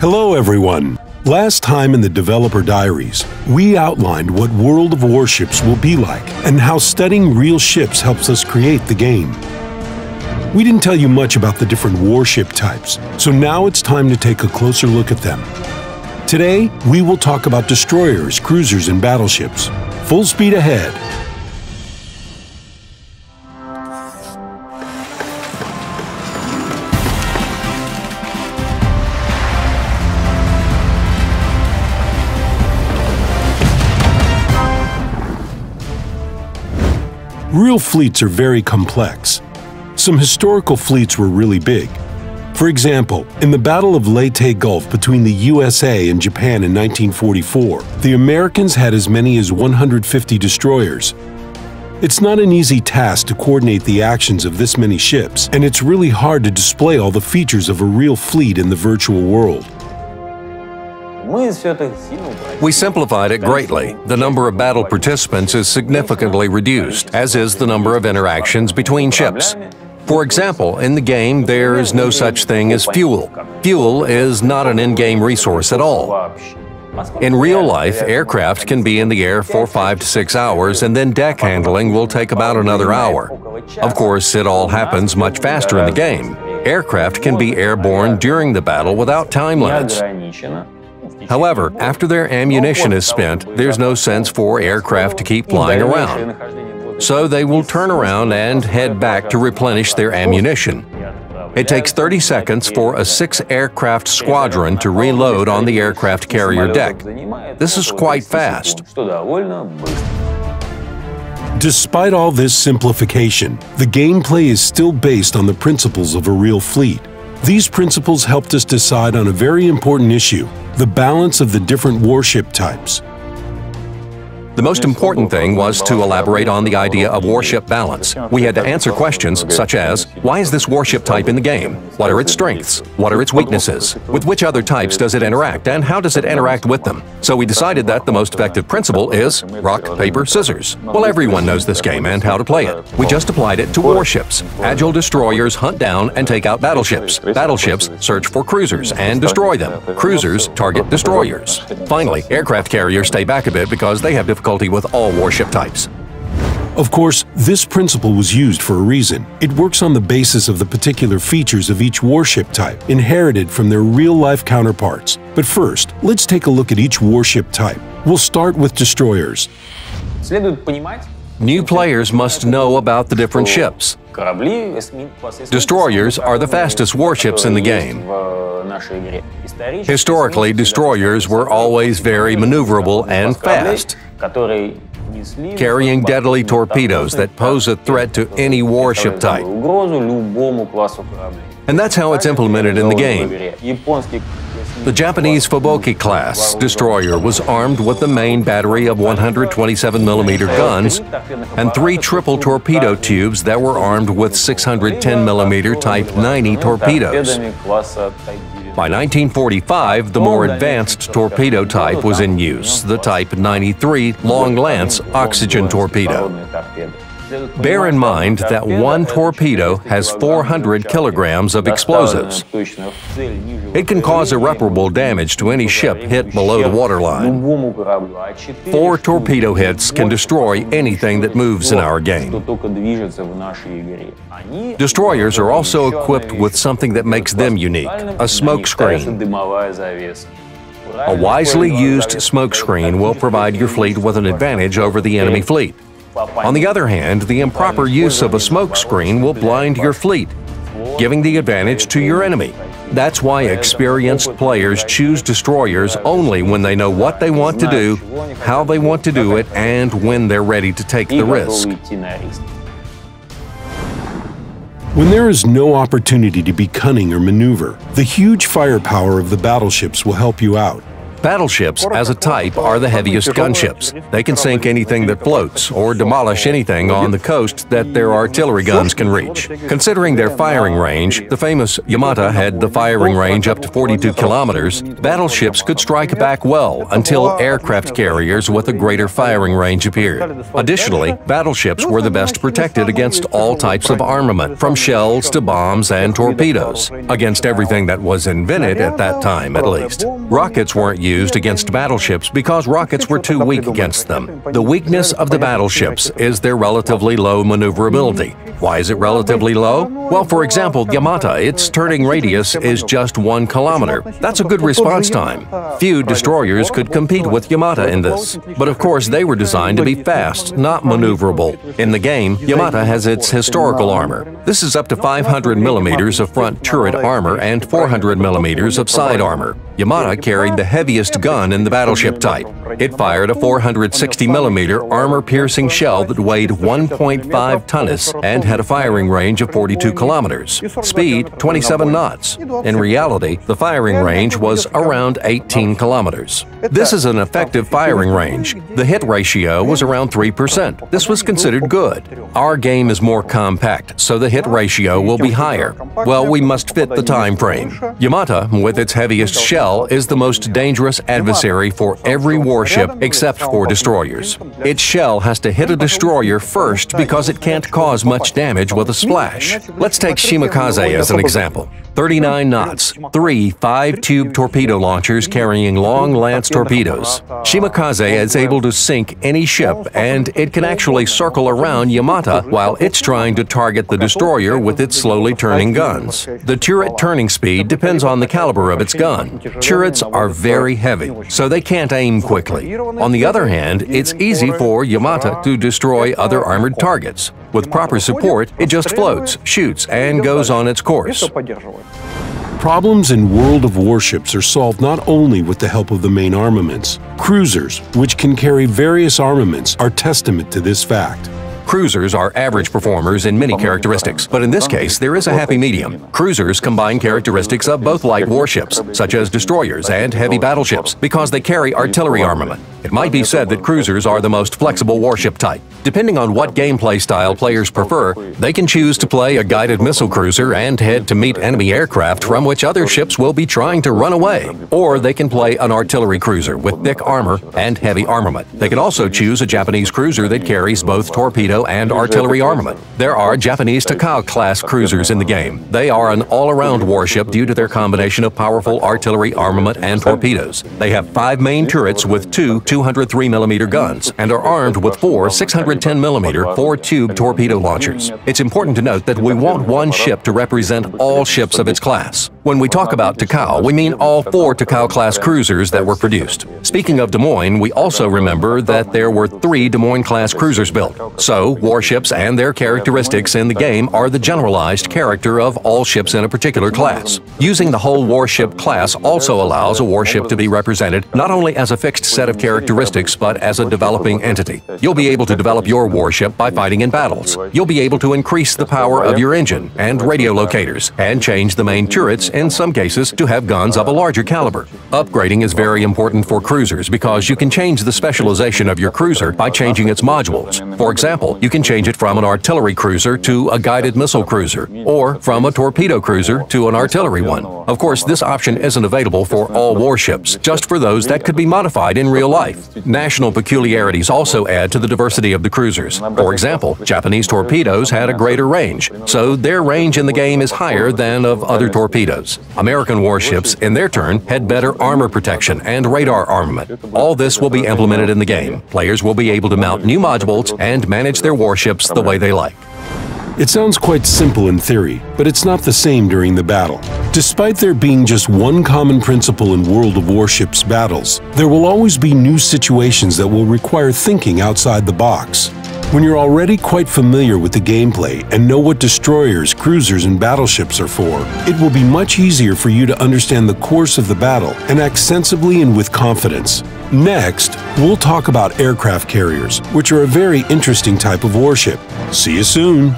Hello everyone! Last time in the Developer Diaries, we outlined what World of Warships will be like and how studying real ships helps us create the game. We didn't tell you much about the different warship types, so now it's time to take a closer look at them. Today, we will talk about destroyers, cruisers, and battleships. Full speed ahead! Real fleets are very complex. Some historical fleets were really big. For example, in the Battle of Leyte Gulf between the USA and Japan in 1944, the Americans had as many as 150 destroyers. It's not an easy task to coordinate the actions of this many ships, and it's really hard to display all the features of a real fleet in the virtual world. We simplified it greatly. The number of battle participants is significantly reduced, as is the number of interactions between ships. For example, in the game, there is no such thing as fuel. Fuel is not an in-game resource at all. In real life, aircraft can be in the air for 5 to 6 hours, and then deck handling will take about another hour. Of course, it all happens much faster in the game. Aircraft can be airborne during the battle without time limits. However, after their ammunition is spent, there's no sense for aircraft to keep flying around. So they will turn around and head back to replenish their ammunition. It takes 30 seconds for a 6-aircraft squadron to reload on the aircraft carrier deck. This is quite fast. Despite all this simplification, the gameplay is still based on the principles of a real fleet. These principles helped us decide on a very important issue: the balance of the different warship types. The most important thing was to elaborate on the idea of warship balance. We had to answer questions such as, why is this warship type in the game? What are its strengths? What are its weaknesses? With which other types does it interact, and how does it interact with them? So we decided that the most effective principle is rock, paper, scissors. Well, everyone knows this game and how to play it. We just applied it to warships. Agile destroyers hunt down and take out battleships. Battleships search for cruisers and destroy them. Cruisers target destroyers. Finally, aircraft carriers stay back a bit because they have difficulty with all warship types. Of course, this principle was used for a reason. It works on the basis of the particular features of each warship type, inherited from their real-life counterparts. But first, let's take a look at each warship type. We'll start with destroyers. New players must know about the different ships. Destroyers are the fastest warships in the game. Historically, destroyers were always very maneuverable and fast, carrying deadly torpedoes that pose a threat to any warship type. And that's how it's implemented in the game. The Japanese Fuboki class destroyer was armed with the main battery of 127mm guns and 3 triple torpedo tubes that were armed with 610mm Type 90 torpedoes. By 1945, the more advanced torpedo type was in use, the Type 93 Long Lance oxygen torpedo. Bear in mind that one torpedo has 400 kilograms of explosives. It can cause irreparable damage to any ship hit below the waterline. 4 torpedo hits can destroy anything that moves in our game. Destroyers are also equipped with something that makes them unique, a smoke screen. A wisely used smoke screen will provide your fleet with an advantage over the enemy fleet. On the other hand, the improper use of a smoke screen will blind your fleet, giving the advantage to your enemy. That's why experienced players choose destroyers only when they know what they want to do, how they want to do it, and when they're ready to take the risk. When there is no opportunity to be cunning or maneuver, the huge firepower of the battleships will help you out. Battleships, as a type, are the heaviest gunships. They can sink anything that floats or demolish anything on the coast that their artillery guns can reach. Considering their firing range, the famous Yamata had the firing range up to 42 kilometers. Battleships could strike back well until aircraft carriers with a greater firing range appeared. Additionally, battleships were the best protected against all types of armament, from shells to bombs and torpedoes, against everything that was invented at that time at least. Rockets weren't used against battleships because rockets were too weak against them. The weakness of the battleships is their relatively low maneuverability. Why is it relatively low? Well, for example, Yamata, its turning radius is just 1 kilometer. That's a good response time. Few destroyers could compete with Yamata in this. But of course, they were designed to be fast, not maneuverable. In the game, Yamata has its historical armor. This is up to 500 millimeters of front turret armor and 400 millimeters of side armor. Yamata carried the heaviest gun in the battleship type. It fired a 460 millimeter armor-piercing shell that weighed 1.5 tons and had a firing range of 42 kilometers. Speed, 27 knots. In reality, the firing range was around 18 kilometers. This is an effective firing range. The hit ratio was around 3%. This was considered good. Our game is more compact, so the hit ratio will be higher. Well, we must fit the time frame. Yamata, with its heaviest shell, is the most dangerous adversary for every warship except for destroyers. Its shell has to hit a destroyer first because it can't cause much damage with a splash. Let's take Shimakaze as an example. 39 knots, 3 5-tube torpedo launchers carrying long lance torpedoes. Shimakaze is able to sink any ship, and it can actually circle around Yamata while it's trying to target the destroyer with its slowly turning guns. The turret turning speed depends on the caliber of its gun. Turrets are very heavy, so they can't aim quickly. On the other hand, it's easy for Yamata to destroy other armored targets. With proper support, it just floats, shoots, and goes on its course. Problems in World of Warships are solved not only with the help of the main armaments. Cruisers, which can carry various armaments, are testament to this fact. Cruisers are average performers in many characteristics, but in this case, there is a happy medium. Cruisers combine characteristics of both light warships, such as destroyers and heavy battleships, because they carry artillery armament. It might be said that cruisers are the most flexible warship type. Depending on what gameplay style players prefer, they can choose to play a guided missile cruiser and head to meet enemy aircraft from which other ships will be trying to run away. Or they can play an artillery cruiser with thick armor and heavy armament. They can also choose a Japanese cruiser that carries both torpedo and artillery armament. There are Japanese Takao class cruisers in the game. They are an all-around warship due to their combination of powerful artillery armament and torpedoes. They have 5 main turrets with 2 203mm guns and are armed with 4 610mm 4-tube torpedo launchers. It's important to note that we want one ship to represent all ships of its class. When we talk about Takao, we mean all 4 Takao class cruisers that were produced. Speaking of Des Moines, we also remember that there were 3 Des Moines class cruisers built. So, warships and their characteristics in the game are the generalized character of all ships in a particular class. Using the whole warship class also allows a warship to be represented not only as a fixed set of characteristics, but as a developing entity. You'll be able to develop your warship by fighting in battles. You'll be able to increase the power of your engine and radio locators, and change the main turrets, in some cases, to have guns of a larger caliber. Upgrading is very important for cruisers because you can change the specialization of your cruiser by changing its modules. For example, you can change it from an artillery cruiser to a guided missile cruiser, or from a torpedo cruiser to an artillery one. Of course, this option isn't available for all warships, just for those that could be modified in real life. National peculiarities also add to the diversity of the cruisers. For example, Japanese torpedoes had a greater range, so their range in the game is higher than of other torpedoes. American warships, in their turn, had better armor protection and radar armament. All this will be implemented in the game. Players will be able to mount new modules and manage their warships the way they like. It sounds quite simple in theory, but it's not the same during the battle. Despite there being just one common principle in World of Warships battles, there will always be new situations that will require thinking outside the box. When you're already quite familiar with the gameplay and know what destroyers, cruisers, and battleships are for, it will be much easier for you to understand the course of the battle and act sensibly and with confidence. Next, we'll talk about aircraft carriers, which are a very interesting type of warship. See you soon!